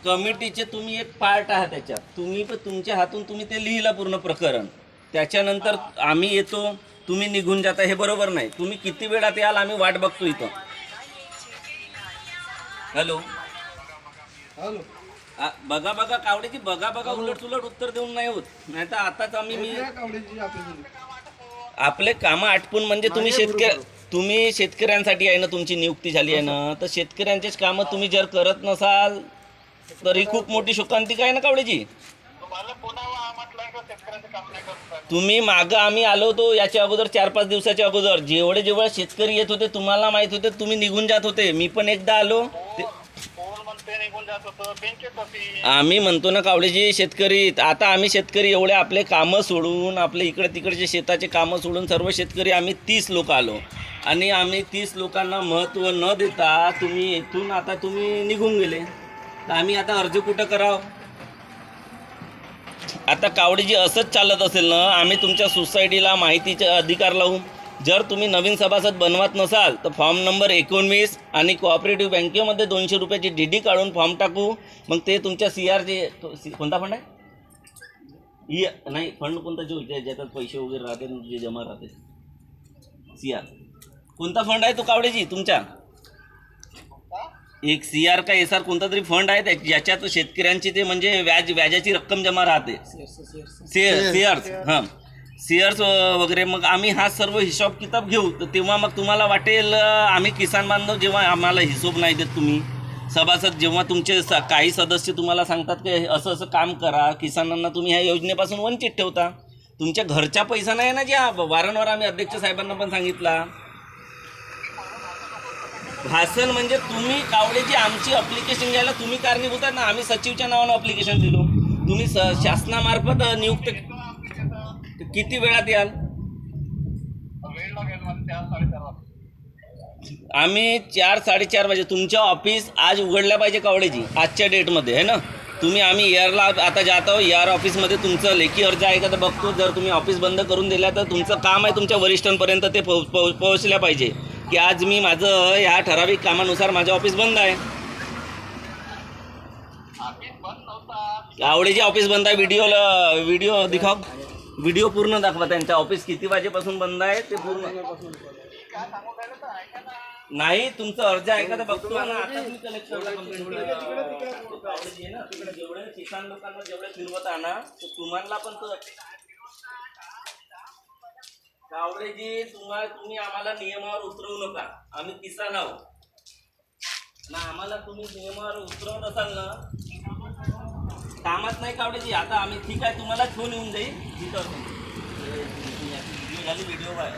कमिटीचे तुम्ही एक पार्ट आहात त्याच्यात. तुम्ही तुमच्या हातून तुम्ही ते लिहिलं पूर्ण प्रकरण. त्याच्यानंतर आम्ही येतो, तुम्ही निघून जाता, हे बरोबर नाही. तुम्ही किती वेळात याल आम्ही वाट बघतो इथं. हॅलो हॅलो बघा कावडेची बघा उलट सुलट उत्तर देऊन नाही होत. नाही तर आताच आम्ही आपले कामं आटपून म्हणजे तुम्ही शेतकऱ्यांसाठी आहे ना, तुमची नियुक्ती झाली आहे ना, तर शेतकऱ्यांचेच कामं तुम्ही जर करत नसाल तर ही खूप मोठी शोकांतिका आहे ना कावडेजी. तुम्ही मागं आम्ही आलो होतो याच्या अगोदर 4-5 दिवसाच्या अगोदर, जेवढे शेतकरी येत होते तुम्हाला माहित होते, तुम्ही निघून जात होते. मी पण एकदा आलो, आम्ही म्हणतो ना कावडेजी शेतकरी. आता आम्ही शेतकरी एवढे आपले कामं सोडून, आपले इकडे तिकडचे शेताचे कामं सोडून सर्व शेतकरी आम्ही 30 लोक आलो आणि आम्ही 30 लोकांना महत्त्व न देता तुम्ही इथून आता तुम्ही निघून गेले. तर आम्ही आता अर्ज कुठं करावं? आता कावडेजी असंच चालत असेल ना, आम्ही तुमच्या सोसायटीला माहितीचे अधिकार लावू. जर तुम्ही नवीन सभासद बनवत नसाल तर फॉर्म नंबर 19 आणि कोऑपरेटिव्ह बँकेमध्ये 200 रुपयाची DD काढून फॉर्म टाकू. मग ते तुमच्या CRचे कोणता फंड आहे? नाही फंड कोणता जो ज्याच्यात पैसे वगैरे राहते जे जमा राहते, CR कोणता फंड आहे तो कावडेजी तुमच्या? एक CR का SR कोणता तरी फंड आहे ज्याच्यात शेतकऱ्यांची ते म्हणजे व्याजाची रक्कम जमा राहते. शेअर्स हां शेअर्स वगैरे. मग आम्ही हा सर्व हिशोब किताब घेऊ. तर तेव्हा मग तुम्हाला वाटेल आम्ही किसान बांधव, जेव्हा आम्हाला हिशोब नाही देत तुम्ही सभासद, जेव्हा तुमचे काही सदस्य तुम्हाला सांगतात की असं असं काम करा, किसानांना तुम्ही ह्या योजनेपासून वंचित ठेवता. तुमच्या घरचा पैसा नाही ना, ज्या वारंवार आम्ही अध्यक्ष साहेबांना पण सांगितला. भाषण म्हणजे तुम्ही कावडेजी आमची अप्लिकेशन घ्यायला तुम्ही कारणीभूत आहे ना. आम्ही सचिवच्या नावानं अप्लिकेशन दिलो, तुम्ही शासनामार्फत नियुक्त. किती वेळात याल? आम्ही 4-4:30 वाजे. तुमच्या ऑफिस आज उघडल्या पाहिजे कावडेजी, आजच्या डेटमध्ये आहे ना. आम्ही एअरला आता जात आहोत. एअर ऑफिसमध्ये तुमचं लेखी अर्ज आहे का तर बघतो. जर तुम्ही ऑफिस बंद करून दिला तर तुमचं काम आहे तुमच्या वरिष्ठांपर्यंत ते पोहोचल्या पाहिजे की आज मी माझं ह्या ठराविक कामानुसार माझं ऑफिस बंद आहे. कावडेजी ऑफिस बंद आहे. व्हिडिओ दिखाव, व्हिडिओ पूर्ण दाखवा. त्यांच्या ऑफिस किती वाजेपासून बंद आहे ते पूर्ण. नाही तुमचं अर्ज आहे का तर बघतो ना. आता तुम्ही कलेक्टरला जेवढे किसान लोकांना जेवढे फिरवत आणा तुम्हाला पण कावडेजी तुम्ही आम्हाला नियमावर उतरवू नका. आम्ही किसान आहोत ना, आम्हाला तुम्ही नियमावर उतरवत असाल ना कामात नाही कावडेजी. आता आम्ही ठीक आहे तुम्हाला ठेवून येऊन जाईल. व्हिडिओ आहे.